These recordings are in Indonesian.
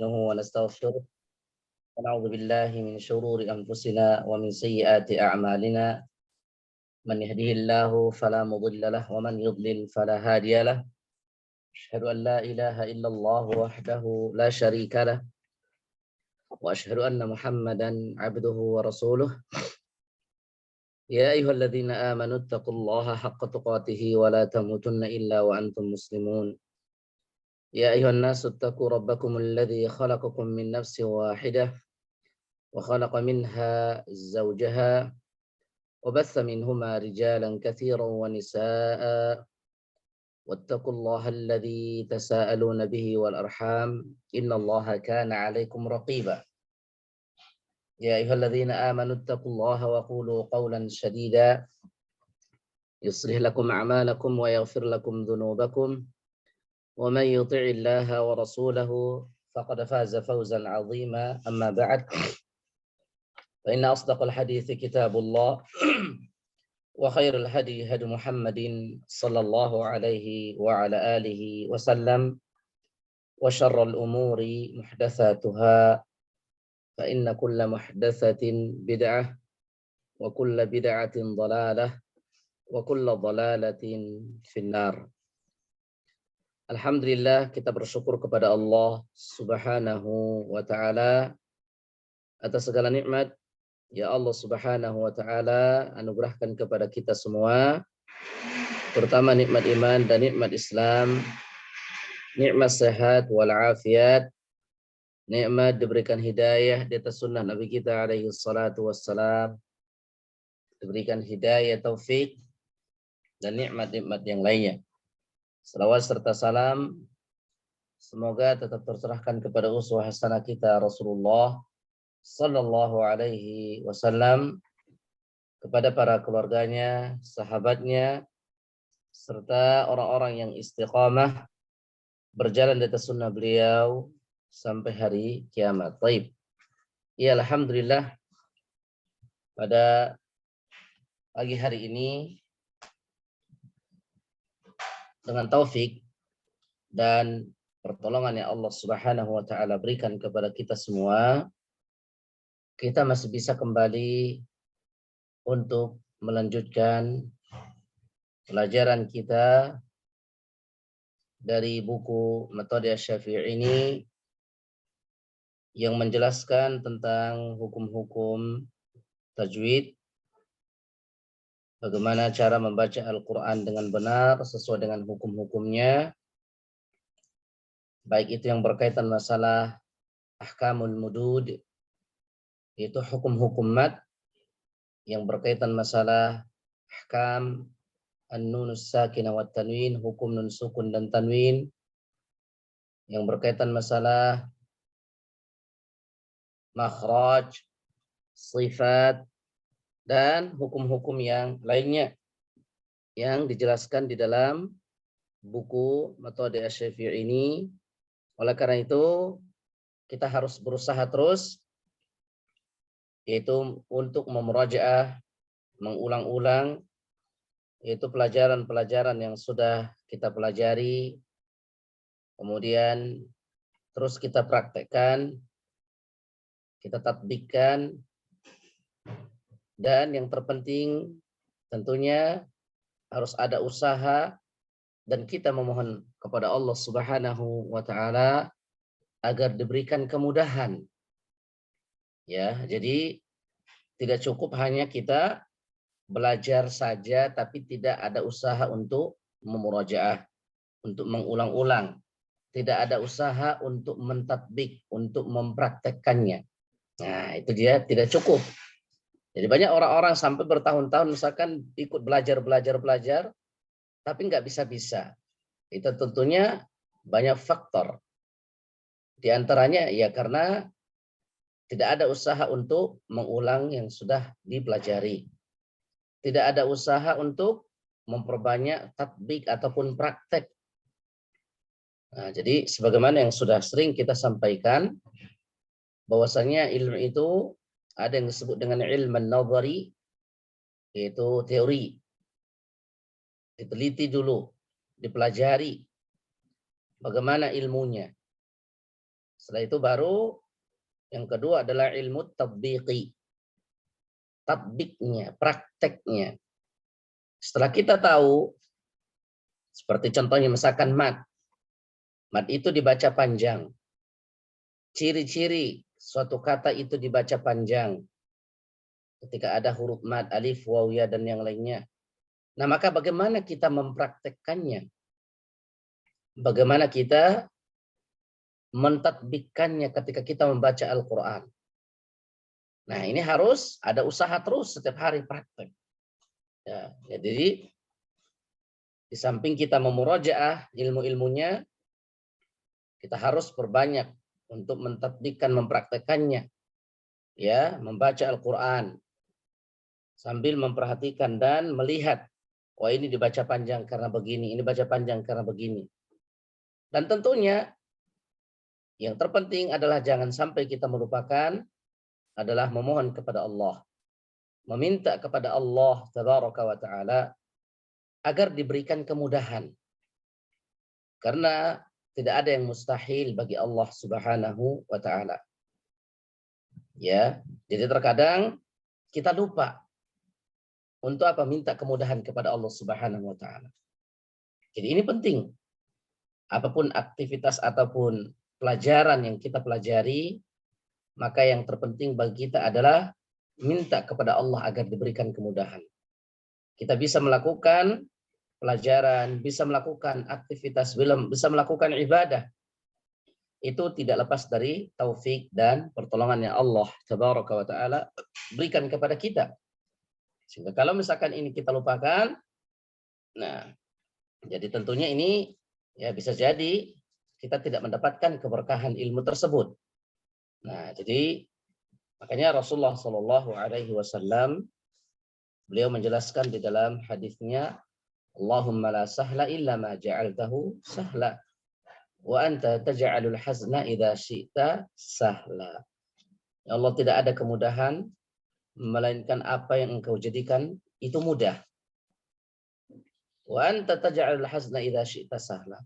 ونستغفره ونعوذ بالله من شرور أنفسنا ومن سيئات أعمالنا من يهده الله فلا مضل له ومن يضلل فلا هادي له أشهد أن لا إله إلا الله وحده لا شريك له وأشهد أن محمدا عبده ورسوله يا أيها الذين آمنوا اتقوا الله حق تقاته ولا تموتن إلا وأنتم مسلمون يا أيها الناس اتقوا ربكم الذي خلقكم من نفس واحدة وخلق منها زوجها وبث منهما رجالا كثيرا ونساء واتقوا الله الذي تساءلون به والأرحام إن الله كان عليكم رقيبا يا أيها الذين آمنوا اتقوا الله وقولوا قولا سديدا يصلح لكم أعمالكم ويغفر لكم ذنوبكم ومن يطع الله ورسوله فقد فاز فوزا عظيما أما بعد فإن أصدق الحديث كتاب الله وخير الهدي هدي محمد صلى الله عليه وعلى آله وسلم وشر الأمور محدثاتها فإن كل محدثة بدعة وكل بدعة ضلالة وكل ضلالة في النار. Alhamdulillah, kita bersyukur kepada Allah Subhanahu wa Ta'ala atas segala nikmat. Ya Allah Subhanahu wa Ta'ala anugerahkan kepada kita semua, terutama nikmat iman dan nikmat Islam, nikmat sehat walafiat, nikmat diberikan hidayah di atas sunnah Nabi kita alaihi salatu wassalam, diberikan hidayah taufik dan nikmat-nikmat yang lainnya. Salawat serta salam semoga tetap terserahkan kepada uswah hasanah kita Rasulullah sallallahu alaihi wasallam, kepada para keluarganya, sahabatnya, serta orang-orang yang istiqamah berjalan di atas sunnah beliau sampai hari kiamat. Baik. Ya, alhamdulillah, pada pagi hari ini dengan taufik dan pertolongan yang Allah Subhanahu wa Ta'ala berikan kepada kita semua, kita masih bisa kembali untuk melanjutkan pelajaran kita dari buku Metode Asy-Syafi'i ini yang menjelaskan tentang hukum-hukum tajwid, bagaimana cara membaca Al-Quran dengan benar sesuai dengan hukum-hukumnya, baik itu yang berkaitan masalah ahkamul mudud, yaitu hukum-hukum mad, yang berkaitan masalah ahkam an-nunus sakinah wat tanwin, hukum nun sukun dan tanwin, yang berkaitan masalah makhraj, sifat, dan hukum-hukum yang lainnya yang dijelaskan di dalam buku Metode Asy-Syafi'i ini. Oleh karena itu, kita harus berusaha terus, yaitu untuk memurajaah, mengulang-ulang, yaitu pelajaran-pelajaran yang sudah kita pelajari, kemudian terus kita praktekkan, kita tatbikkan, dan yang terpenting tentunya harus ada usaha dan kita memohon kepada Allah Subhanahu wa Ta'ala agar diberikan kemudahan. Ya, jadi tidak cukup hanya kita belajar saja tapi tidak ada usaha untuk memurajaah, untuk mengulang-ulang. Tidak ada usaha untuk mentatbik, untuk mempraktekkannya. Nah, itu dia tidak cukup. Jadi banyak orang-orang sampai bertahun-tahun misalkan ikut belajar, tapi nggak bisa-bisa. Itu tentunya banyak faktor. Di antaranya ya karena tidak ada usaha untuk mengulang yang sudah dipelajari. Tidak ada usaha untuk memperbanyak tatbik ataupun praktek. Nah, jadi sebagaimana yang sudah sering kita sampaikan, bahwasanya ilmu itu ada yang disebut dengan ilmu nazari, yaitu teori. Diteliti dulu, dipelajari bagaimana ilmunya. Setelah itu baru yang kedua adalah ilmu tatbiqi. Tatbiknya, prakteknya. Setelah kita tahu, seperti contohnya misalkan mat. Mat itu dibaca panjang. Ciri-ciri suatu kata itu dibaca panjang. Ketika ada huruf mat, alif, waw, ya, dan yang lainnya. Nah, maka bagaimana kita mempraktekkannya? Bagaimana kita mentatbikkannya ketika kita membaca Al-Quran? Nah, ini harus ada usaha terus setiap hari praktek. Ya, jadi di samping kita memurojaah ilmu-ilmunya, kita harus perbanyak untuk mentatbikkan, mempraktekannya. Ya, membaca Al-Quran sambil memperhatikan dan melihat, wah ini dibaca panjang karena begini, ini baca panjang karena begini. Dan tentunya yang terpenting adalah jangan sampai kita melupakan adalah memohon kepada Allah. Meminta kepada Allah Tabaraka wa Ta'ala agar diberikan kemudahan. Karena tidak ada yang mustahil bagi Allah Subhanahu wa Ta'ala. Ya, jadi terkadang kita lupa untuk apa? Minta kemudahan kepada Allah Subhanahu wa Ta'ala. Jadi ini penting. Apapun aktivitas ataupun pelajaran yang kita pelajari, maka yang terpenting bagi kita adalah minta kepada Allah agar diberikan kemudahan. Kita bisa melakukan pelajaran, bisa melakukan aktivitas, bisa melakukan ibadah. Itu tidak lepas dari taufik dan pertolongannya Allah Tabaraka wa Ta'ala berikan kepada kita. Sehingga kalau misalkan ini kita lupakan, nah, jadi tentunya ini ya bisa jadi kita tidak mendapatkan keberkahan ilmu tersebut. Nah, jadi makanya Rasulullah Shallallahu Alaihi Wasallam beliau menjelaskan di dalam hadisnya, Allahumma la sahla illa ma ja'altahu sahla, wa anta taj'alul hazna idza syi'ta sahla. Ya Allah, tidak ada kemudahan melainkan apa yang engkau jadikan itu mudah. Wa anta taj'alul hazna idza syi'ta sahla.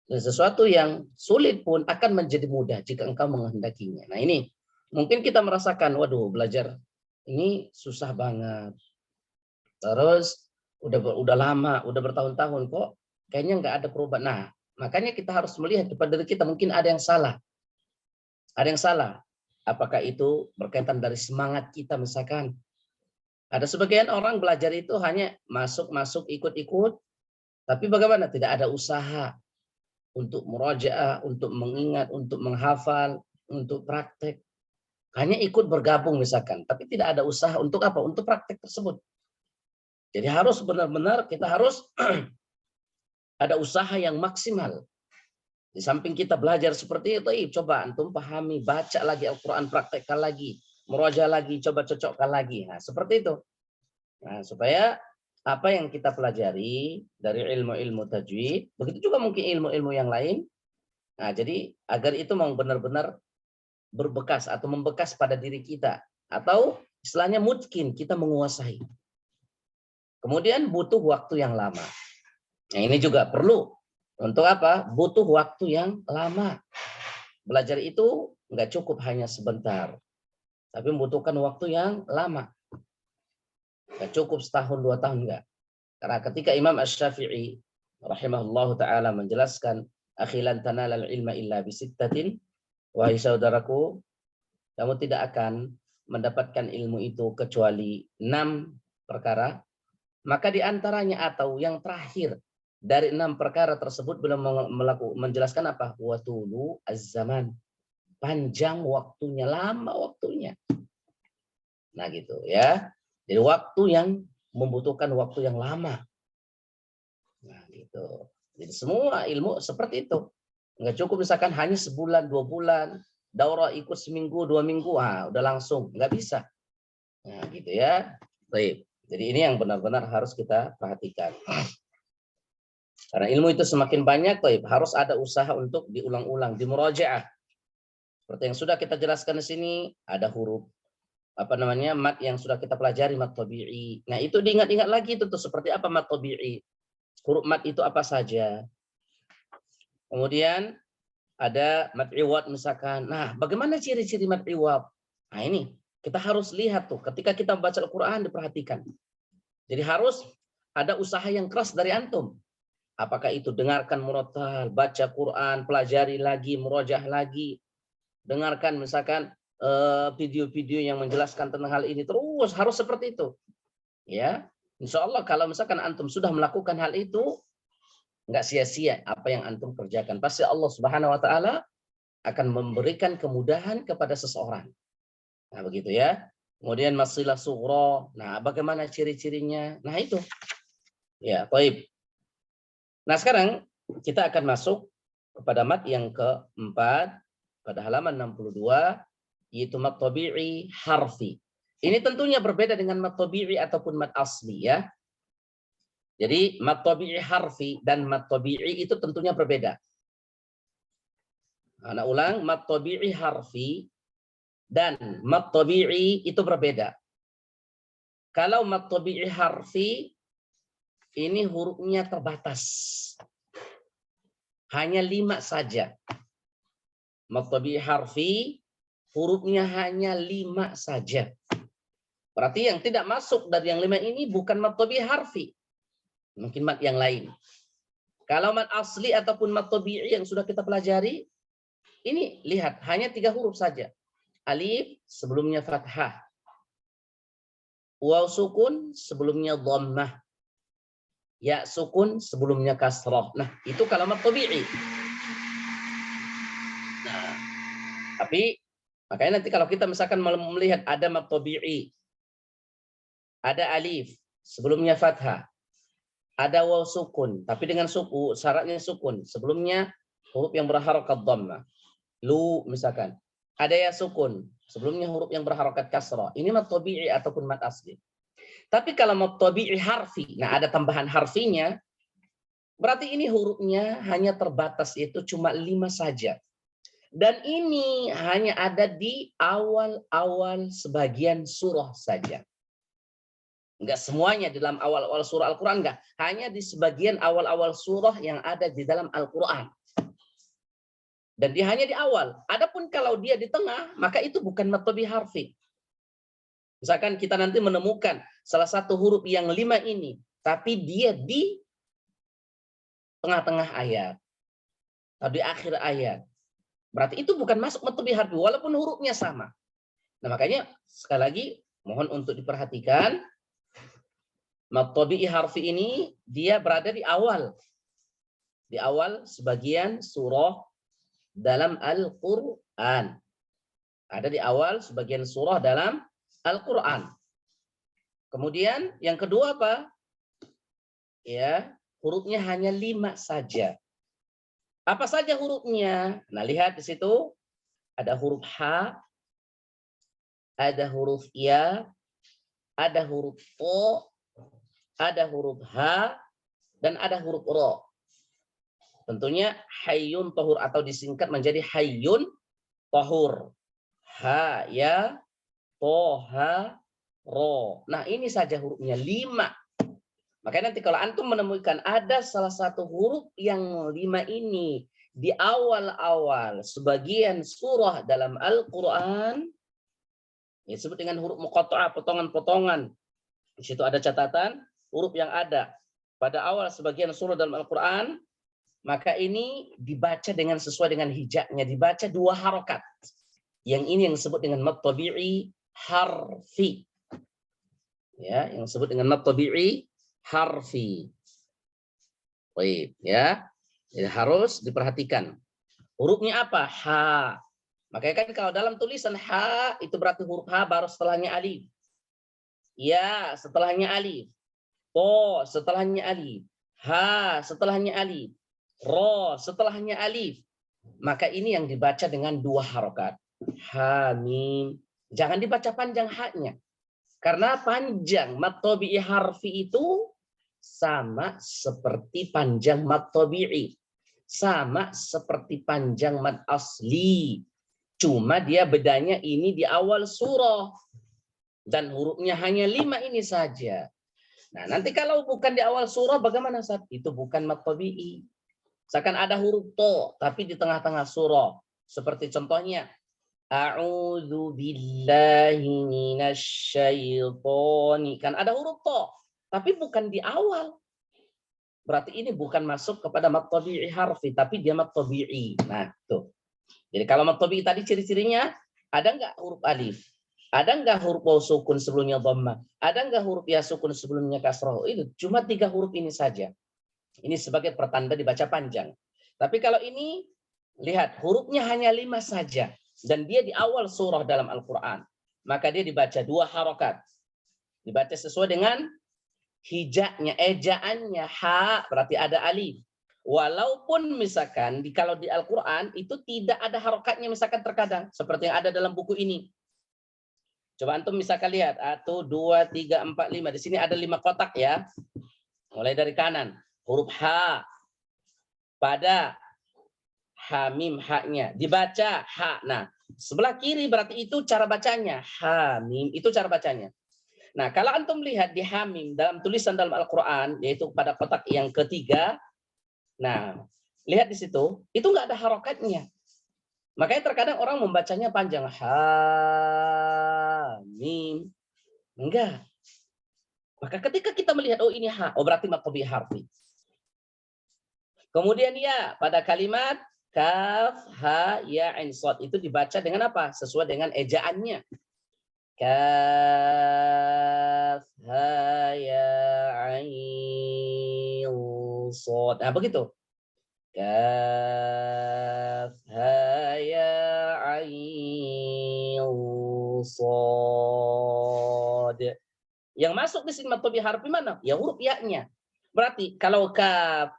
Dan sesuatu yang sulit pun akan menjadi mudah jika engkau menghendakinya. Nah, ini mungkin kita merasakan, waduh, belajar ini susah banget. Terus udah lama, udah bertahun-tahun kok kayaknya nggak ada perubahan. Nah, makanya kita harus melihat kepada diri kita, mungkin ada yang salah. Ada yang salah. Apakah itu berkaitan dari semangat kita misalkan? Ada sebagian orang belajar itu hanya masuk-masuk, ikut-ikut, tapi bagaimana? Tidak ada usaha untuk murajaah, untuk mengingat, untuk menghafal, untuk praktek. Hanya ikut bergabung misalkan, tapi tidak ada usaha untuk apa? Untuk praktek tersebut. Jadi harus benar-benar kita harus ada usaha yang maksimal. Di samping kita belajar seperti itu, coba antum pahami, baca lagi Al-Quran, praktekkan lagi, murajaah lagi, coba cocokkan lagi. Nah, seperti itu. Nah, supaya apa yang kita pelajari dari ilmu-ilmu tajwid, begitu juga mungkin ilmu-ilmu yang lain. Nah, jadi agar itu mau benar-benar berbekas atau membekas pada diri kita. Atau istilahnya mungkin kita menguasai. Kemudian butuh waktu yang lama. Nah, ini juga perlu. Untuk apa? Butuh waktu yang lama. Belajar itu nggak cukup hanya sebentar. Tapi membutuhkan waktu yang lama. Nggak cukup setahun, 2 tahun, enggak. Karena ketika Imam Asy-Syafi'i rahimahullahu ta'ala menjelaskan, akhilan tanalal ilma illa bisittatin, wahai saudaraku, kamu tidak akan mendapatkan ilmu itu kecuali 6 perkara. Maka di antaranya atau yang terakhir dari 6 perkara tersebut belum menjelaskan apa? Watulu az-zaman. Panjang waktunya, lama waktunya. Nah gitu ya. Jadi waktu yang membutuhkan waktu yang lama. Nah gitu. Jadi semua ilmu seperti itu. Nggak cukup misalkan hanya sebulan, 2 bulan. Daurah ikut seminggu, 2 minggu. Udah langsung. Nggak bisa. Nah gitu ya. Baik. Jadi ini yang benar-benar harus kita perhatikan. Karena ilmu itu semakin banyak, harus ada usaha untuk diulang-ulang, dimurajaah. Seperti yang sudah kita jelaskan di sini, ada huruf mat yang sudah kita pelajari, mat tabi'i. Nah, itu diingat-ingat lagi itu tuh seperti apa mat tabi'i. Huruf mat itu apa saja. Kemudian ada mad iwad misalkan. Nah, bagaimana ciri-ciri mad iwad? Nah, ini kita harus lihat tuh ketika kita membaca Al-Qur'an, diperhatikan. Jadi harus ada usaha yang keras dari antum. Apakah itu dengarkan murattal, baca Quran, pelajari lagi, murojaah lagi, dengarkan misalkan video-video yang menjelaskan tentang hal ini, terus harus seperti itu. Ya, insya Allah kalau misalkan antum sudah melakukan hal itu, nggak sia-sia apa yang antum kerjakan. Pasti Allah Subhanahu Wa Taala akan memberikan kemudahan kepada seseorang. Nah begitu ya. Kemudian masilah sughra. Nah bagaimana ciri-cirinya? Nah itu. Ya, baik. Nah sekarang kita akan masuk kepada mat yang keempat pada halaman 62, yaitu mat tabi'i harfi. Ini tentunya berbeda dengan mat tabi'i ataupun mat asli ya. Jadi mat tabi'i harfi dan mat tabi'i itu tentunya berbeda. Nah, ulang, mat tabi'i harfi dan mat tabi'i itu berbeda. Kalau mat tabi'i harfi ini hurufnya terbatas. Hanya 5 saja. Mat tabi'i harfi hurufnya hanya 5 saja. Berarti yang tidak masuk dari yang 5 ini bukan mat tabi'i harfi. Mungkin mat yang lain. Kalau mat asli ataupun mat tabi'i yang sudah kita pelajari, ini lihat hanya 3 huruf saja. Alif sebelumnya fathah. Waw sukun sebelumnya dhammah. Ya sukun sebelumnya kasrah. Nah, itu kalau mat tabi'i. Nah, tapi makanya nanti kalau kita misalkan melihat ada mat tabi'i, ada alif sebelumnya fathah, ada waw sukun, tapi dengan suku syaratnya sukun, sebelumnya huruf yang berharakat dhammah. Lu misalkan, ada ya sukun, sebelumnya huruf yang berharakat kasrah. Ini mat tabi'i ataupun mat asli. Tapi kalau mat tabi'i harfi, nah ada tambahan harfinya, berarti ini hurufnya hanya terbatas, itu cuma 5 saja. Dan ini hanya ada di awal-awal sebagian surah saja. Enggak semuanya di dalam awal-awal surah Al-Quran, enggak. Hanya di sebagian awal-awal surah yang ada di dalam Al-Quran. Dan dia hanya di awal. Adapun kalau dia di tengah, maka itu bukan mat tabi'i harfi. Misalkan kita nanti menemukan salah satu huruf yang 5 ini, tapi dia di tengah-tengah ayat. Atau di akhir ayat. Berarti itu bukan masuk mat tabi'i harfi, walaupun hurufnya sama. Nah makanya sekali lagi mohon untuk diperhatikan, mat tabi'i harfi ini dia berada di awal. Di awal sebagian surah dalam Al-Quran. Ada di awal sebagian surah dalam Al-Quran. Kemudian yang kedua apa? Ya, hurufnya hanya 5 saja. Apa saja hurufnya? Nah, lihat di situ ada huruf H, ada huruf Ya, ada huruf O, ada huruf H, dan ada huruf Ro. Tentunya hayyun tahur atau disingkat menjadi hayyun tahur. Ha, Ya, To, Ha, Ro. Nah, ini saja hurufnya 5. Makanya nanti kalau antum menemukan ada salah satu huruf yang 5 ini di awal-awal sebagian surah dalam Al-Quran, disebut dengan huruf muqatta'ah, potongan-potongan. Di situ ada catatan huruf yang ada pada awal sebagian surah dalam Al-Quran, maka ini dibaca dengan sesuai dengan hijaknya, dibaca 2 harokat. Yang ini yang disebut dengan mat tabi'i harfi. Ya, yang disebut dengan mat tabi'i harfi. Baik, ya. Jadi harus diperhatikan. Hurufnya apa? H. Makanya kan kalau dalam tulisan H itu berarti huruf H baru setelahnya alif. Ya, setelahnya alif. To, setelahnya alif. H, setelahnya alif. Ro, setelahnya alif. Maka ini yang dibaca dengan 2 harokat. Ha, mim. Jangan dibaca panjang haknya. Karena panjang mat tabi'i harfi itu sama seperti panjang mat tabi'i. Sama seperti panjang mat asli. Cuma dia bedanya ini di awal surah. Dan hurufnya hanya 5 ini saja. Nah, nanti kalau bukan di awal surah bagaimana, Ustaz? Itu bukan mat tabi'i. Misalkan ada huruf to, tapi di tengah-tengah surah. Seperti contohnya, A'udzu billahi minasyaitonir. Kan ada huruf to, tapi bukan di awal. Berarti ini bukan masuk kepada mad tabi'i harfi, tapi dia mad tabi'i. Nah, tuh. Jadi kalau mad tabi'i tadi ciri-cirinya, ada nggak huruf alif? Ada nggak huruf waw sukun sebelumnya dhamma? Ada nggak huruf ya sukun sebelumnya kasrah? Itu cuma 3 huruf ini saja. Ini sebagai pertanda dibaca panjang. Tapi kalau ini, lihat, hurufnya hanya 5 saja. Dan dia di awal surah dalam Al-Quran. Maka dia dibaca 2 harokat. Dibaca sesuai dengan hijaknya, ejaannya. Ha, berarti ada alif. Walaupun misalkan, kalau di Al-Quran, itu tidak ada harokatnya misalkan terkadang. Seperti yang ada dalam buku ini. Coba antum misalkan lihat. 1, 2, 3, 4, 5. Di sini ada 5 kotak ya. Mulai dari kanan. Huruf H. Pada hamim haknya. Dibaca ha. Nah, sebelah kiri berarti itu cara bacanya. Hamim. Itu cara bacanya. Nah, kalau antum lihat di hamim dalam tulisan dalam Al-Quran, yaitu pada kotak yang ketiga. Nah, lihat di situ. Itu nggak ada harokatnya. Makanya terkadang orang membacanya panjang. Hamim. Enggak. Maka ketika kita melihat, oh ini ha, oh berarti mad tabi'i harfi. Kemudian ya, pada kalimat kaf, ha, ya, ain, shad itu dibaca dengan apa? Sesuai dengan ejaannya. Kaf, ha, ya, ain, shad. Nah, begitu. Kaf, ha, ya, ain, shad. Yang masuk di sini mad tabi'i harfi mana? Ya huruf ya-nya. Berarti kalau kaf,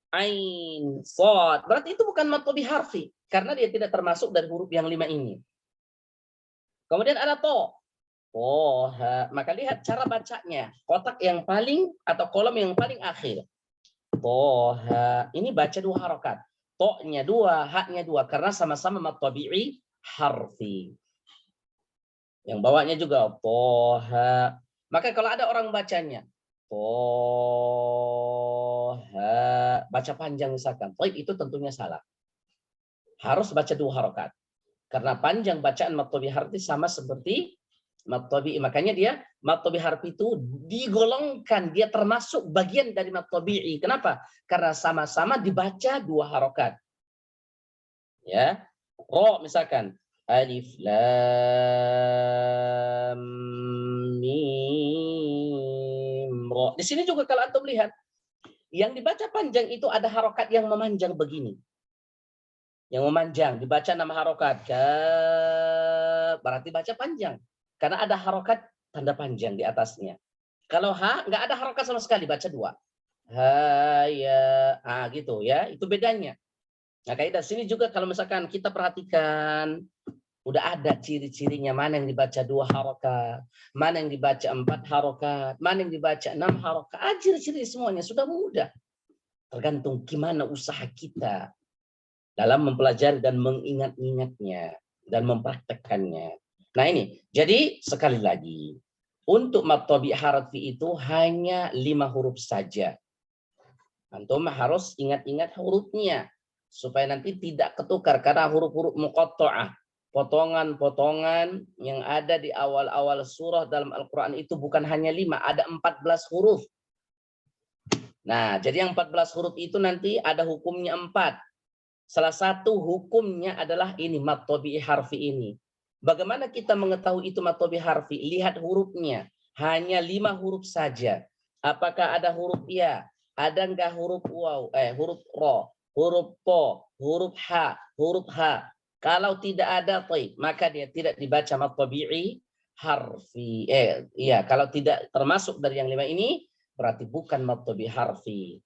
ain, shad, berarti itu bukan mad tabi'i harfi karena dia tidak termasuk dari huruf yang 5 ini. Kemudian ada to. Toha. Maka lihat cara bacanya. Kotak yang paling atau kolom yang paling akhir. Toha. Ini baca 2 harokat. To-nya 2, ha-nya 2 karena sama-sama mad tabi'i harfi. Yang bawahnya juga toha. Maka kalau ada orang bacanya toha, baca panjang misalkan, itu tentunya salah. Harus baca 2 harokat. Karena panjang bacaan mad tabi'i harfi sama seperti mad tabi'i. Makanya dia mad tabi'i harfi itu digolongkan, dia termasuk bagian dari mad tabi'i. Kenapa? Karena sama-sama dibaca 2 harokat. Ya. Ro misalkan alif lam mim ro. Di sini juga kalau antum lihat yang dibaca panjang itu ada harokat yang memanjang begini. Yang memanjang dibaca 6 harokat. Berarti baca panjang. Karena ada harokat tanda panjang di atasnya. Kalau ha nggak ada harokat sama sekali, baca 2. Ha ya, gitu ya. Itu bedanya. Nah, kaidah sini juga kalau misalkan kita perhatikan, udah ada ciri-cirinya mana yang dibaca 2 harokat, mana yang dibaca 4 harokat, mana yang dibaca 6 harokat. Ciri-ciri semuanya sudah mudah. Tergantung gimana usaha kita dalam mempelajari dan mengingat-ingatnya dan mempraktekkannya. Nah ini, jadi sekali lagi, untuk mad tabi'i harfi itu hanya 5 huruf saja. Antum harus ingat-ingat hurufnya supaya nanti tidak ketukar karena huruf-huruf muqatta'ah, potongan-potongan yang ada di awal-awal surah dalam Al-Quran itu bukan hanya 5, ada 14 huruf. Nah, jadi yang 14 huruf itu nanti ada hukumnya 4. Salah satu hukumnya adalah ini mad tabi'i harfi ini. Bagaimana kita mengetahui itu mad tabi'i harfi? Lihat hurufnya. Hanya 5 huruf saja. Apakah ada huruf ya? Ada enggak huruf waw? Huruf ro, huruf po, huruf ha, huruf ha. Kalau tidak ada maka dia tidak dibaca mad tabi'i harfi. Iya, kalau tidak termasuk dari yang 5 ini berarti bukan mad tabi'i harfi.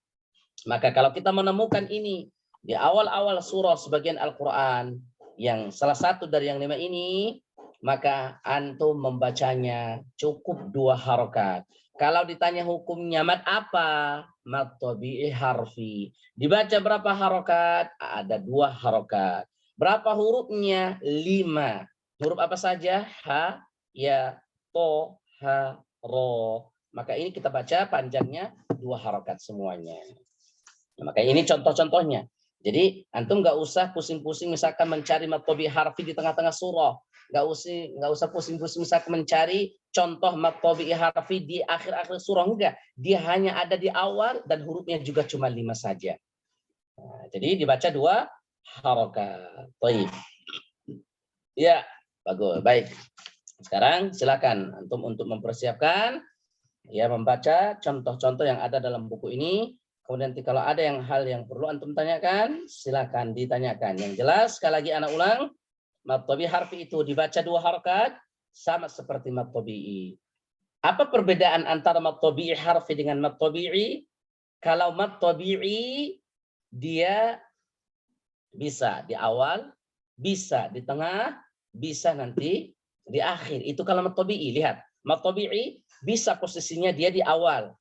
Maka kalau kita menemukan ini di awal-awal surah sebagian Al-Quran yang salah satu dari yang 5 ini, maka antum membacanya cukup 2 harokat. Kalau ditanya hukumnya mad apa? Mad tabi'i harfi. Dibaca berapa harokat? Ada 2 harokat. Berapa hurufnya? 5. Huruf apa saja? Ha, ya, to, ha, ro. Maka ini kita baca panjangnya 2 harokat semuanya. Nah, makanya ini contoh-contohnya. Jadi antum nggak usah pusing-pusing misalkan mencari mad tabi'i harfi di tengah-tengah surah. Nggak usah pusing-pusing misalkan mencari contoh mad tabi'i harfi di akhir-akhir surah, enggak. Dia hanya ada di awal dan hurufnya juga cuma 5 saja. Nah, jadi dibaca 2 harokat. Baik. Ya, bagus. Baik. Sekarang silakan antum untuk mempersiapkan ya membaca contoh-contoh yang ada dalam buku ini. Kemudian kalau ada hal yang perlu antum tanyakan, silakan ditanyakan. Yang jelas sekali lagi anak ulang, mad tabi'i harfi itu dibaca 2 harokat sama seperti mad tabi'i. Apa perbedaan antara mad tabi'i harfi dengan mad tabi'i? Kalau mad tabi'i dia bisa di awal, bisa di tengah, bisa nanti di akhir. Itu kalau mad tabi'i. Lihat, mad tabi'i bisa posisinya dia di awal.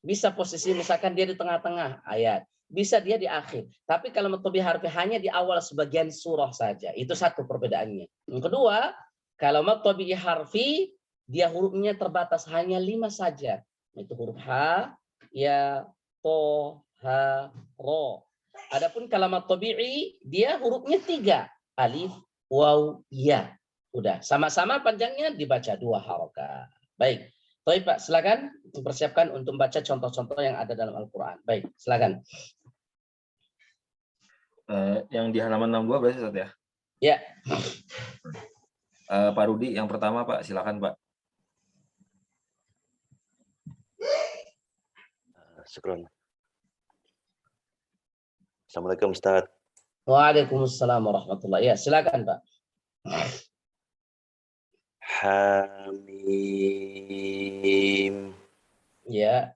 Bisa posisi misalkan dia di tengah-tengah ayat. Bisa dia di akhir. Tapi kalau mad tabi'i harfi hanya di awal sebagian surah saja. Itu satu perbedaannya. Yang kedua, kalau mad tabi'i harfi, dia hurufnya terbatas hanya 5 saja. Itu huruf H, Ya, To, Ha, Ro. Adapun kalau mad tabi'i, dia hurufnya 3. Alif, Waw, Ya. Udah, sama-sama panjangnya dibaca 2 harokat. Baik. Baik Pak, silakan dipersiapkan untuk membaca contoh-contoh yang ada dalam Al-Quran. Baik, silakan. Yang di halaman 62 berarti Ustaz ya? Ya. Pak Rudi, yang pertama Pak, silakan Pak. Syukron. Assalamualaikum Ustaz. Waalaikumsalam warahmatullahi. Ya, silakan Pak. Hamim. Ya.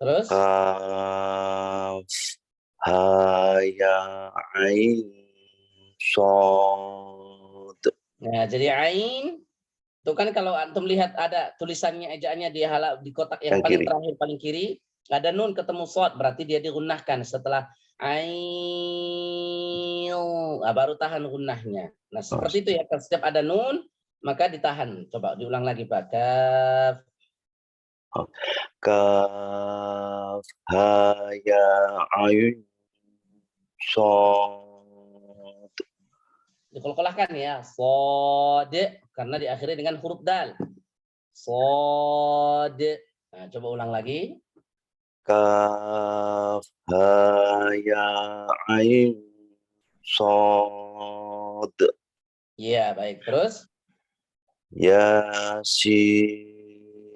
Terus? Kaf. Ha ya ain shad. Nah, jadi ain itu kan kalau antum lihat ada tulisannya ejaannya di kotak yang paling kiri. terakhir paling kiri, ada nun ketemu shad, berarti dia digunnahkan setelah ain. Nah, baru tahan gunnahnya. Nah, seperti itu ya, setiap ada nun maka ditahan. Coba diulang lagi Pak. Kaf. Kaf ha ya ain shad. Dikolkolahkan ya, sod, karena diakhiri dengan huruf dal. Sod. Nah, coba ulang lagi. Kaf ha ya ain shad. Iya, baik. Terus? Yasin.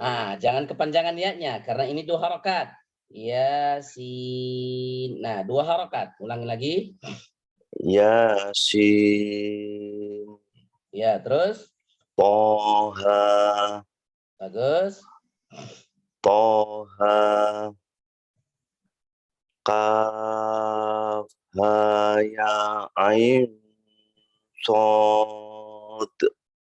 Ah, jangan kepanjangan ya-nya karena ini 2 harokat. Yasin. Nah, 2 harokat. Ulangi lagi. Yasin. Ya, terus? Toha. Bagus. Toha. Kaf ha ya ain shad.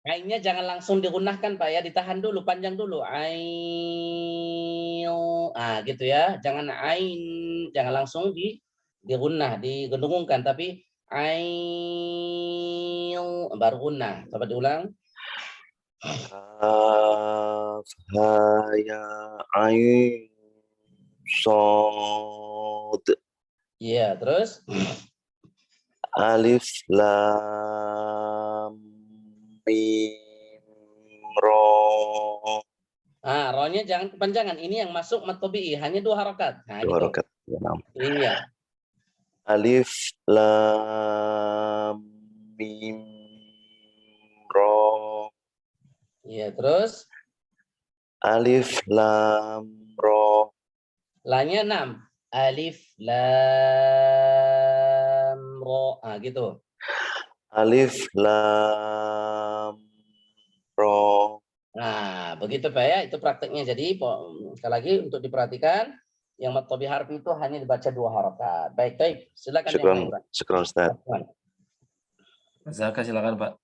Ainnya jangan langsung digunahkan Pak ya, ditahan dulu, panjang dulu. Ain. Ah, gitu ya. Jangan ain, jangan langsung digunah, digedungungkan, tapi ain baru gunnah. Coba diulang. Kaf ha ya ain shad. Iya, terus? Alif lam mim ro. Ah, rohnya jangan kepanjangan. Ini yang masuk mad tabi'i, hanya 2 harokat. Nah, 2 gitu. harokat. Iya. Alif lam mim ro. Iya, terus? Alif lam ro. La-nya 6. Alif lam ro. Ah, gitu. Alif lam ro. Nah, begitu Pak ya, itu prakteknya. Jadi sekali lagi untuk diperhatikan, yang mad tabi'i harfi itu hanya dibaca 2 harokat. Baik, baik. Silakan yang lain, Pak. Syukron Ustaz. Zaka silakan Pak.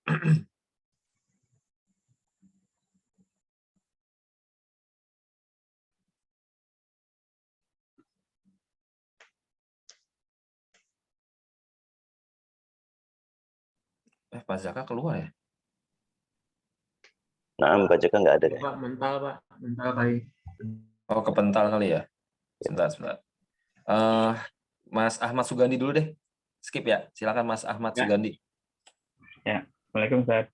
Pak Zaka keluar ya? Nah, Pak Jaka nggak ada. Pak, mental kali. Oh, kepental kali ya? Sebentar. Mas Ahmad Sugandi dulu deh. Skip ya. Silakan Mas Ahmad Ya. Sugandi. Ya, Assalamualaikum Ustaz.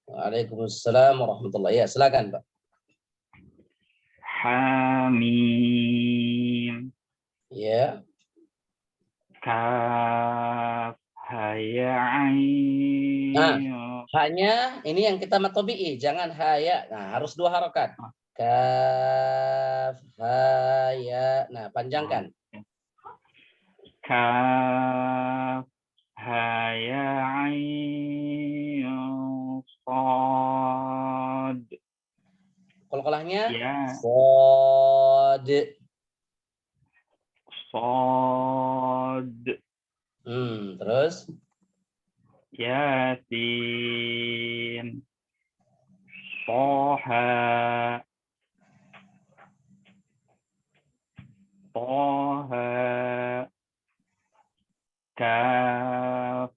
Waalaikumsalam warahmatullahi. Ya, silakan Pak. Hamim. Ya, Kaf. Ya, Ain. hanya ini yang kita matobi'i, jangan haya. Nah, harus 2 harokat. Kaf, haya. Nah, panjangkan. Kaf. Ya, Ain. Shad. Qalqalahnya Ya. Shad. Shad. Terus Yasin. Toha. Kaf.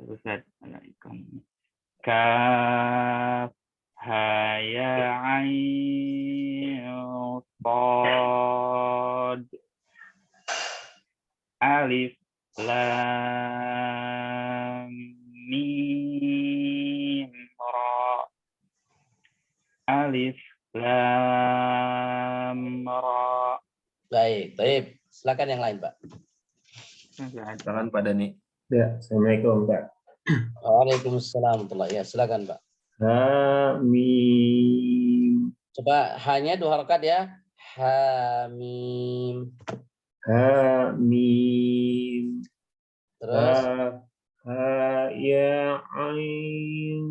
Ustaz, Kaf. Ya, Ain. Shad. Alif. Lam. Mim. Ra. Alif. Lam. Ra. baik, baik. Silakan yang lain, Pak. Silakan Pak Dani. Ya, Assalamualaikum Pak. Waalaikumsalam warahmatullahi. Ya, silakan Pak. Hamim. Coba hanya 2 harokat ya. Hamim. Hamim. Terus Ya, Ain.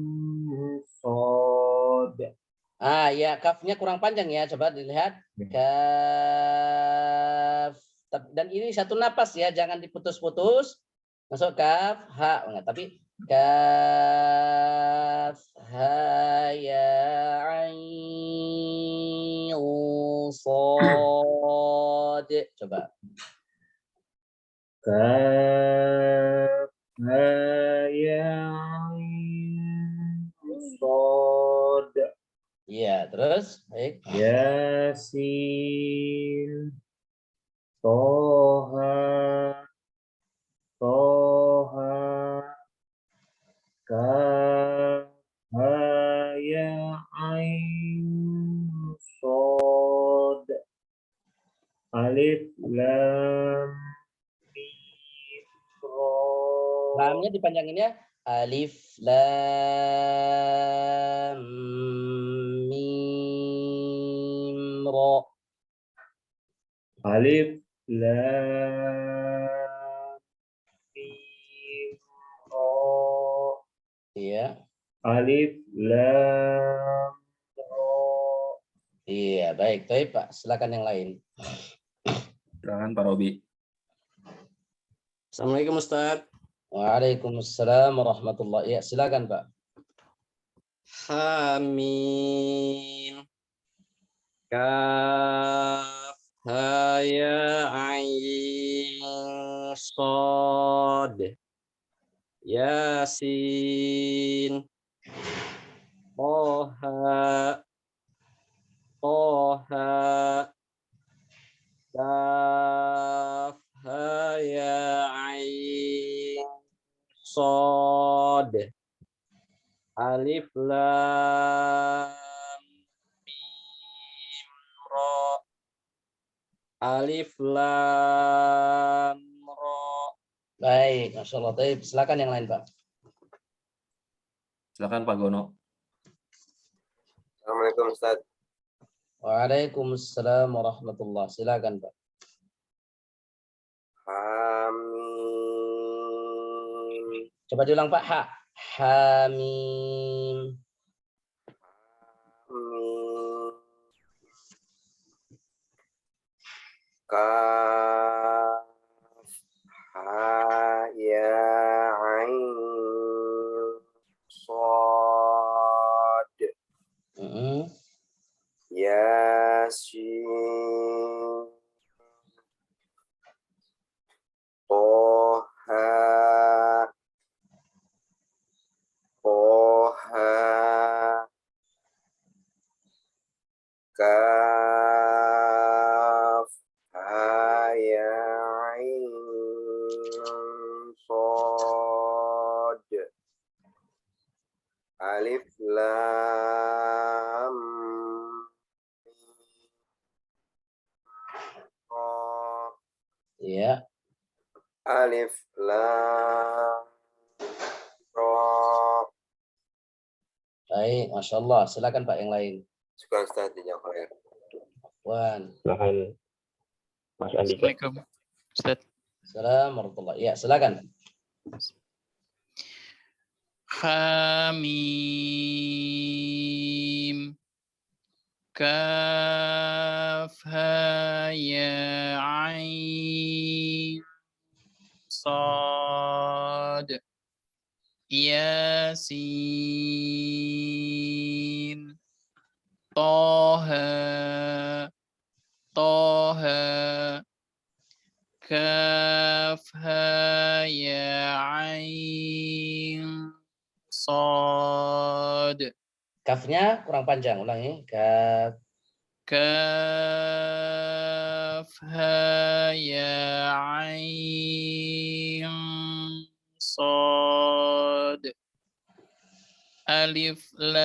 Shad. ya kafnya kurang panjang ya. Coba dilihat. Kaf. Dan ini satu napas ya, jangan diputus-putus. Masuk kaf, ha. Enggak, tapi kaf, ha, ya, ain, shad. Coba. Kaf. Ya, Ain. Shad. Iya, terus baik. Yasin. Toha. Kaf. Ya, Ain. Shad. Alif. Lam. Mim. Ra. Lamnya dipanjangin ya. Alif, lam, mim, ra. Alif. Lam. Mim. Ra. Iya. Alif. Lam. Ra. Iya, baik. Baik, Pak. Silakan yang lain. Silakan Pak Robi. Assalamualaikum Ustaz. Waalaikumsalam warahmatullahi. Ya, silakan Pak. Hamim. Kaf. Ya, Ain. Shad. Yasin. Toha. Kaf. Ya, Ain. Shad. Alif, lam, mim, ra. Alif, lam, ra. Baik, Masya Allah. Baik, silakan yang lain, Pak. Silakan Pak Gono. Assalamualaikum Ustaz. Waalaikumsalam warahmatullahi. Silakan, Pak. Hamim. Coba diulang, Pak. Ha. Hamim. Hamim. Kaf. Ha. Ya. Ain. Shad. Yasin. Toha. Alif lam mim, ra. Ya. Alif lam ra. Baik, Masya Allah. Silakan Pak yang lain. Syukran Ustaz, jazakallahu khair. Wan. Silakan Mas Andika. Assalamualaikum Ustaz. Assalamualaikum warahmatullahi. Ya, silakan. Hamim. Kaf ha ya ain sad yasin toha kaf ha ya ain sad Kafnya kurang panjang, ulangi. Kaf. kaf ha ya ain sad alif lam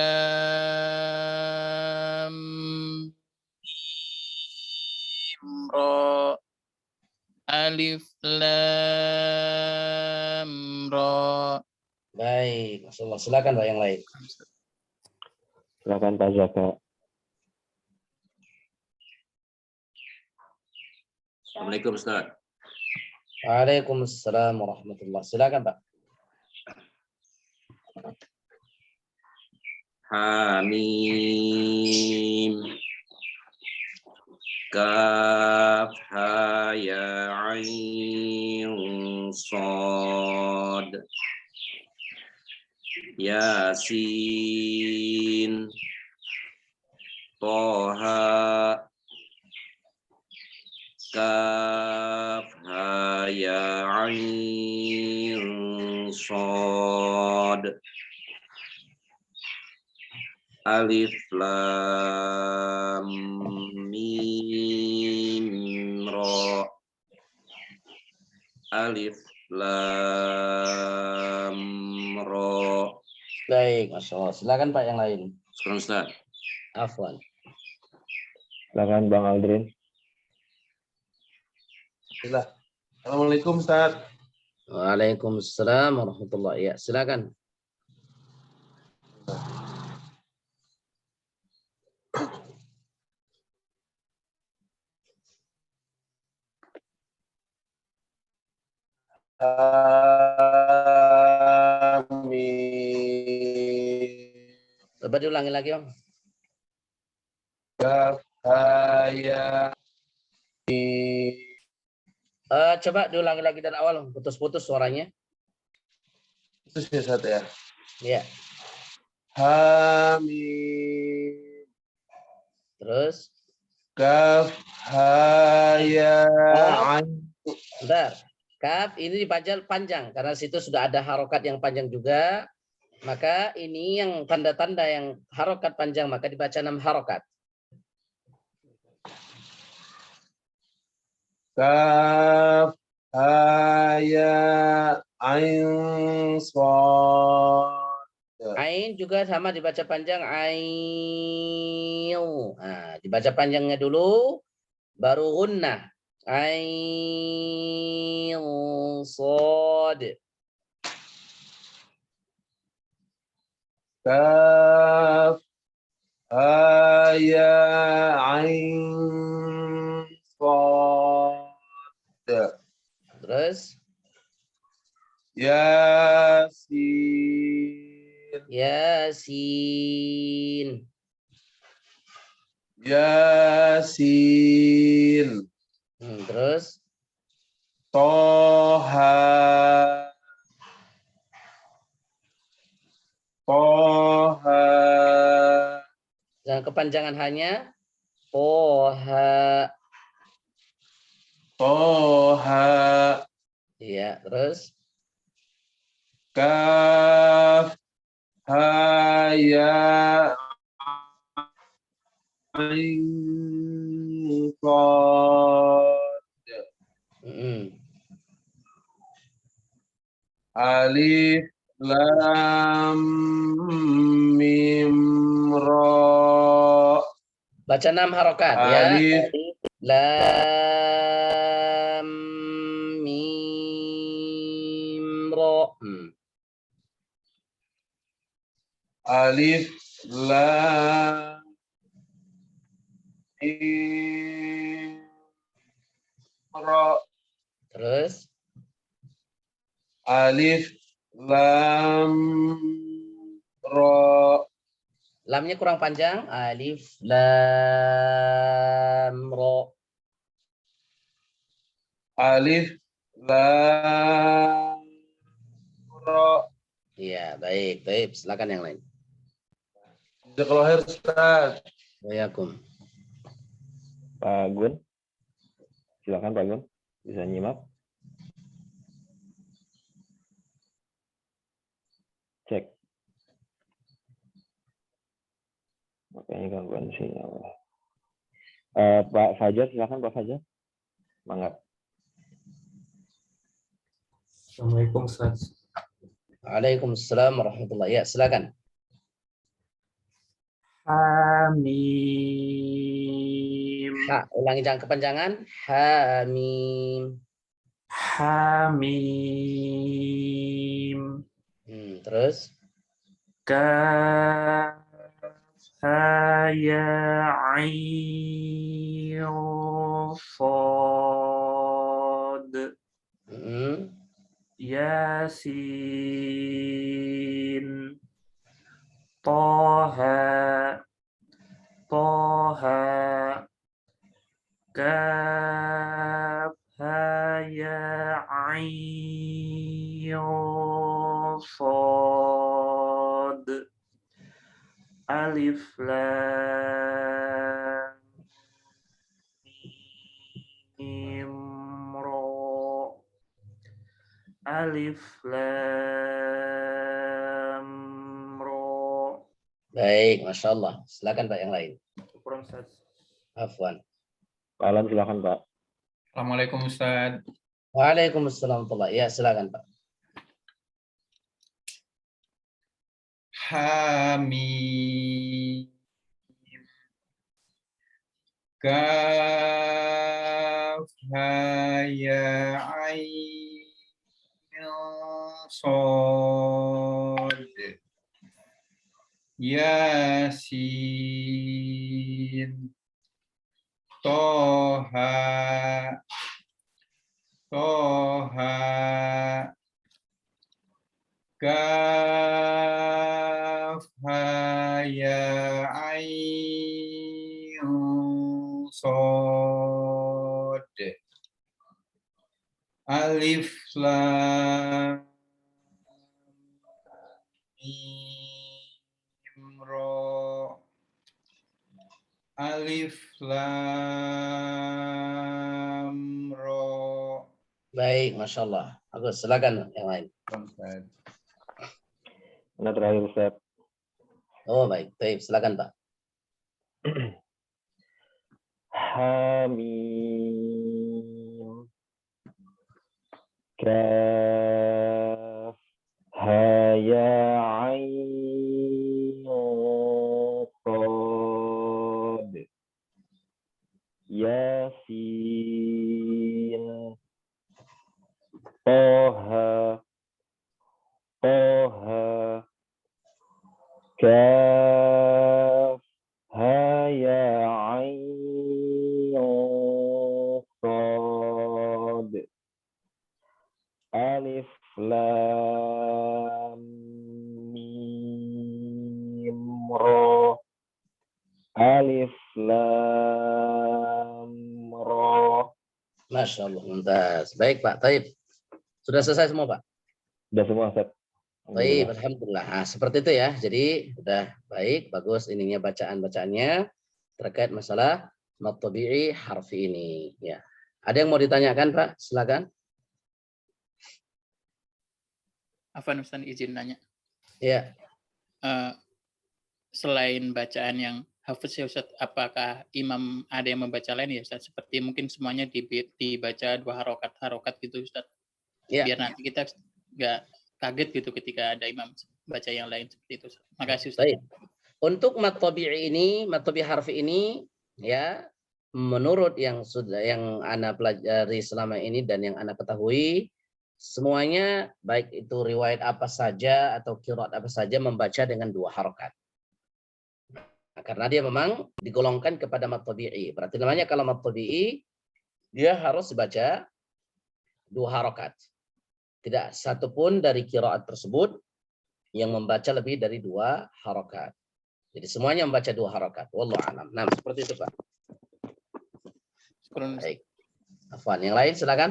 mim ra alif lam ra. Baik, Masya Allah. Silakan Pak yang lain. Silakan Pak Zaka. Assalamualaikum Ustaz. Waalaikumsalam warahmatullahi. Silakan Pak. Hamim. Kaf ha ya ain sad. Yasin. Toha. Kaf ha ya ain sad. Alif lam mim ra. Alif lam ra. Baik, Masya Allah. Silakan Pak yang lain. Sekarang Ustaz. Afwan. Silakan Bang Aldrin. Assalamualaikum Ustaz. Waalaikumsalam warahmatullahi. Ya, silakan. Amin. Coba diulangi lagi, Om. Kafaya. Coba diulangi lagi dari awal, putus-putus suaranya. Itu ya Ustaz ya. Ya. Hamim. Terus. Kaf haya ain. Bentar. Kaf ini dibaca panjang karena situ sudah ada harokat yang panjang juga. Maka ini yang tanda-tanda yang harokat panjang maka dibaca 6 harokat. Kaf haya ain sad. Ain juga sama dibaca panjang ain. Nah, dibaca panjangnya dulu baru gunnah. Ain sad. Kaf haya ain sad. Terus Yasin. Yasin. Yasin. Terus Toha. Toha. dan kepanjangan hanya Toha. Toha. Iya, terus Kaf haya ain sad. Alif lam mim ra. Baca 6 harokat ya. Alif Lam mim ra. alif lam mim ra. Terus Alif lam ra. lamnya kurang panjang. Alif lam ra. Alif lam ra. Iya, baik. Baik, silakan yang lain. Jazakallahu khair, Ustaz. Waalaikum. Pak Gun. Silakan Pak Gun. Bisa nyimak. Cek. Makanya gangguan sinyal. Pak Fajar, silakan Pak Fajar. Semangat. Assalamualaikum Ustaz. Waalaikumsalam warahmatullahi. Ya, silakan. Hamim. Ulangi jangan kepanjangan. Hamim. Hamim. Terus Kaf ha ya ain sad. Yasin. Toha. Kaf ha ya ain sad. Alif lam mim ra. Alif lam ra. baik, Masya Allah. Silakan Pak yang lain. Syukran Ustaz. Afwan. Pak Alam, silakan Pak. Assalamualaikum Ustaz. Waalaikumsalam warahmatullahi. Ya, silakan Pak. Hamim. Kaf ha ya ain sad. Yasin. Toha. Kaf ha ya ain sad. Alif lam mim ra. Alif lam ra. Baik, Masya Allah. Bagus, silakan yang lain. Ustaz. Anda terakhir Ustaz. Oh, baik. Baik, silakan Pak. Hamim. Kaf ha ya ain sad. Yasin. Toha. Kaf ha ya ain sad. Alif lam mim ra. Alif lam ra. Masya Allah, mumtaz. Baik Pak, taib. Sudah selesai semua Pak? Sudah semua Ustaz. Baik, alhamdulillah. Nah, seperti itu ya. Jadi udah baik, bagus ininya bacaan-bacaannya terkait masalah mat tabi'i harfi ini. Ya. Ada yang mau ditanyakan Pak? Silakan. Afan Ustaz izin nanya. Ya. Selain bacaan yang hafaz ya Ustaz, apakah imam ada yang membaca lain ya Ustaz? Seperti mungkin semuanya dibaca 2 harokat gitu Ustaz. Ya. Biar nanti kita nggak kaget gitu ketika ada imam baca yang lain seperti itu. Makasih Ustaz. Baik. Untuk mad tabi'i ini, mad tabi'i harfi ini ya menurut yang ana pelajari selama ini dan yang ana ketahui, semuanya baik itu riwayat apa saja atau qiraat apa saja membaca dengan 2 harokat. Nah, karena dia memang digolongkan kepada mad tabi'i. Berarti namanya kalau mad tabi'i dia harus dibaca 2 harokat. Tidak satupun dari qiraat tersebut yang membaca lebih dari 2 harokat. Jadi semuanya membaca 2 harokat. Wallahu a'lam. Nah, seperti itu, Pak. Syukran, Ustaz. Baik. Afwan, yang lain silakan.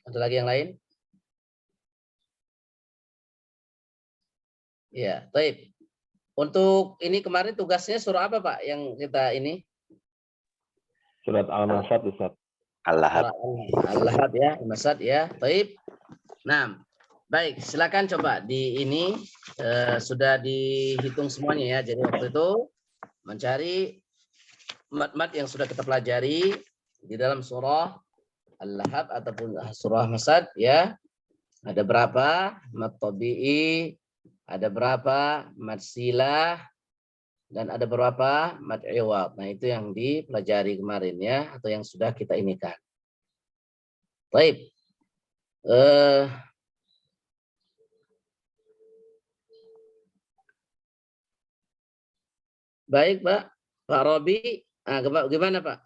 Ada lagi yang lain? Ya, baik. Untuk ini kemarin tugasnya surah apa, Pak? Yang kita ini? Surat Al-Masad, Ustaz. Al-Lahab. Al-Lahab ya, Al-Masad ya. Baik. Nah, baik, silakan coba di ini sudah dihitung semuanya ya. Jadi waktu itu mencari mat-mat yang sudah kita pelajari di dalam surah Al-Lahab ataupun surah Masad ya. Ada berapa mat tabi'i, ada berapa mat silah, dan ada berapa mat iwad. Nah, itu yang dipelajari kemarin ya, atau yang sudah kita inikan. Baik. Baik, Pak. Pak Robi, gimana, Pak?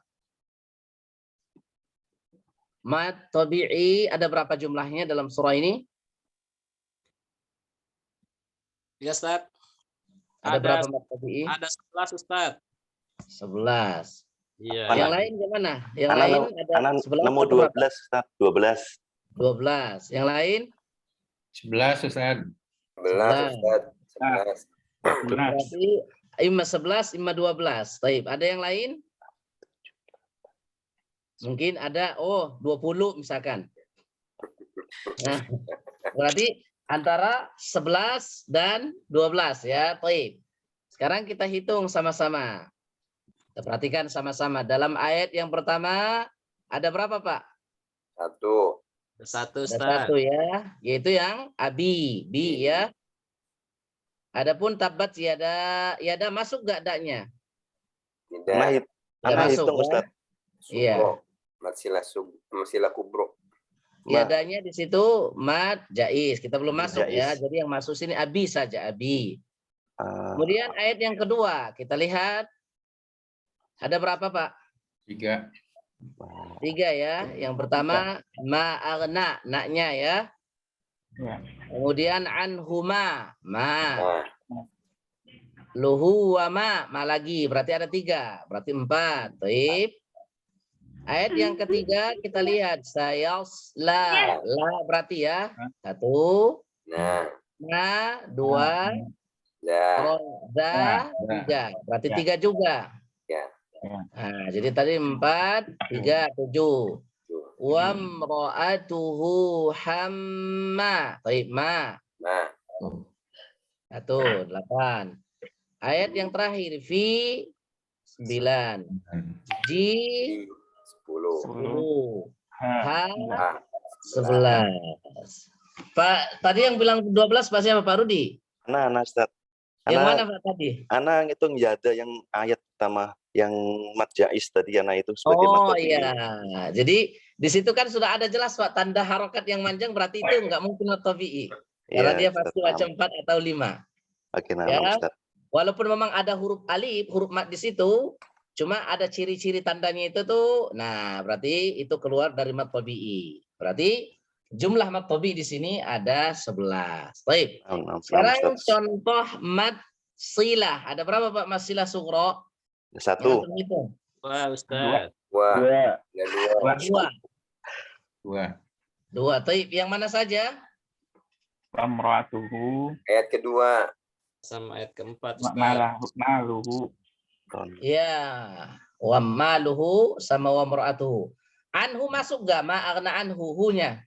Mat tabi'i ada berapa jumlahnya dalam surah ini? Ya, Ustaz. Ada berapa mat tabi'i? Ada 11, Ustaz. 11. Iya. Yang lain gimana? Yang Anak lain nemu- ada anak 11 nemu atau berapa? 12, Ustaz. 12. 12. Yang lain? 11, Ustaz. 11. 11. Berarti imma 11, imma 12. Baik, ada yang lain? Mungkin ada 20 misalkan. Nah, berarti antara 11 dan 12 ya. Baik. Sekarang kita hitung sama-sama. Kita perhatikan sama-sama. Dalam ayat yang pertama ada berapa, Pak? 1. Satu, Ada Ustaz. 1 ya, yaitu yang abi, bi ya. Adapun tabat yada masuk gak daknya? Tidak. Anak masuk, hitung, ya. Ustaz. Iya. Masilah kubro. Yadanya di situ mat jais. Kita belum masuk Jais. ya. Jadi yang masuk sini abi saja, abi. Ah, Kemudian ayat yang kedua, kita lihat ada berapa, Pak? 3. 3 ya. Yang pertama ma'agna, naknya ya. Ya. Kemudian anhuma, ma. Nah, Luhu wa ma lagi. Berarti ada 3. Berarti 4. Baik. Ayat yang ketiga kita lihat sayasla, la berarti ya. 1, nah, na, 2, dah. roda, 3. Berarti 3 juga. Ya. Nah, jadi tadi 4, 3, 7. Wamra'atuhu hamma. Baik, ma. Nah, 1, 8. Ayat yang terakhir fi 9. Ji 10. 10. Ha Ah, 11. Pak, tadi yang bilang 12 Pak siapa, Pak Rudi? Anak, Ustaz. Yang mana Anak, Pak tadi? anak ngitung ya ada yang ayat pertama yang mat jais tadi anak itu sebagai mat Oh tabi'i. iya. Jadi di situ kan sudah ada jelas Pak tanda harokat yang panjang berarti itu enggak mungkin mat tabi'i. Karena Iya, dia Ustaz, pasti paham. macam 4 atau 5. Oke, nah, Ya. Ustaz. Walaupun memang ada huruf alif, huruf mat di situ, cuma ada ciri-ciri tandanya itu tuh. Nah, berarti itu keluar dari mat tabi'i. Berarti jumlah mat tabi'i di sini ada 11. Baik. Nah, Sekarang Ustaz. contoh mat silah. Ada berapa Pak mat silah sugro? Yang 1. antum hitung? Wah, Ustaz. Wah, 2. ada 2. 2. 2. 2. Taib. Yang mana saja? Wamra'atuhu Ayat kedua. Sama ayat keempat, Ustaz. maluhu. Ya. Wa maluhu sama wa mar'atuhu. Anhu masuk gak? Ma'agna anhu hu-nya.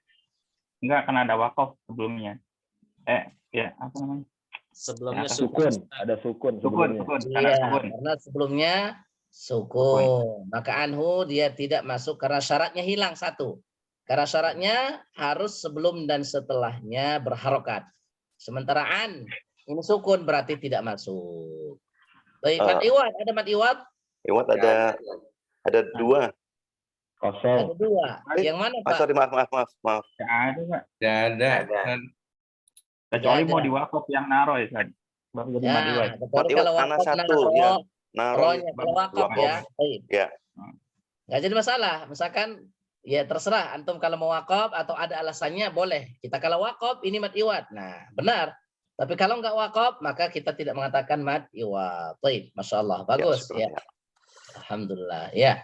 Enggak, kan ada wakaf sebelumnya. Ya, apa namanya? Sebelumnya Ya, sukun. Ada sukun Sukun, sebelumnya. sukun. Karena Iya, sukun. karena sebelumnya Sukun. Maka anhu dia tidak masuk karena syaratnya hilang satu. Karena syaratnya harus sebelum dan setelahnya berharokat. Sementara an ini sukun berarti tidak masuk. Baik, mat iwad, ada mat iwad? Iwat ada 2. Ada 2. Yang mana Pak? Sorry, maaf. Nggak ada, Pak. Tidak ada. Kecuali Nggak mau ada. diwakaf yang naro ya, Ustaz. Baru jadi mad iwad. kecuali Iwad kalau anak wakaf satu, naro, ya. Naro rohnya kalau wakaf wakaf. ya. Baik. Ya. Nggak jadi masalah. Misalkan ya terserah antum kalau mau wakaf atau ada alasannya boleh. Kita kalau wakaf ini mat iwad. Nah, benar. Tapi kalau nggak wakaf maka kita tidak mengatakan mat iwad. Baik, Masya Allah. Bagus ya. Alhamdulillah ya.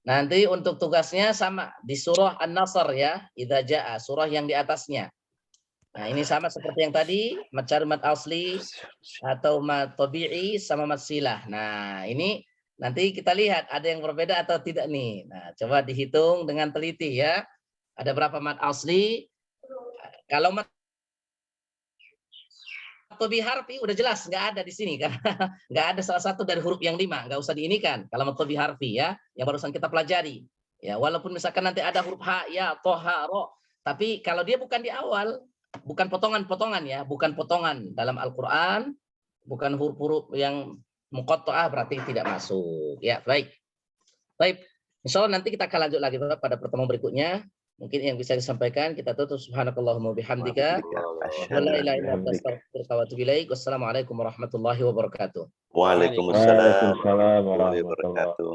Nanti untuk tugasnya sama di surah An-Nasr ya, idza jaa, surah yang di atasnya. Nah, ini sama seperti yang tadi, mencari mat asli atau mat tabi'i sama mat silah. Nah, ini nanti kita lihat ada yang berbeda atau tidak nih. Nah, coba dihitung dengan teliti ya. Ada berapa mat asli? Kalau mat tabi harfi udah jelas nggak ada di sini karena nggak ada salah satu dari huruf yang 5, nggak usah diinikan kalau mat tabi harfi ya yang barusan kita pelajari ya, walaupun misalkan nanti ada huruf ha ya toha ro, tapi kalau dia bukan di awal, bukan potongan-potongan ya, bukan potongan dalam Al-Quran, bukan huruf-huruf yang muqatta'ah berarti tidak masuk ya. Baik insya Allah nanti kita akan lanjut lagi pada pertemuan berikutnya. Mungkin yang bisa disampaikan kita tutup. Subhanakallahumma bihamdika. Wassalamualaikum warahmatullahi wabarakatuh. Waalaikumsalam warahmatullahi wabarakatuh.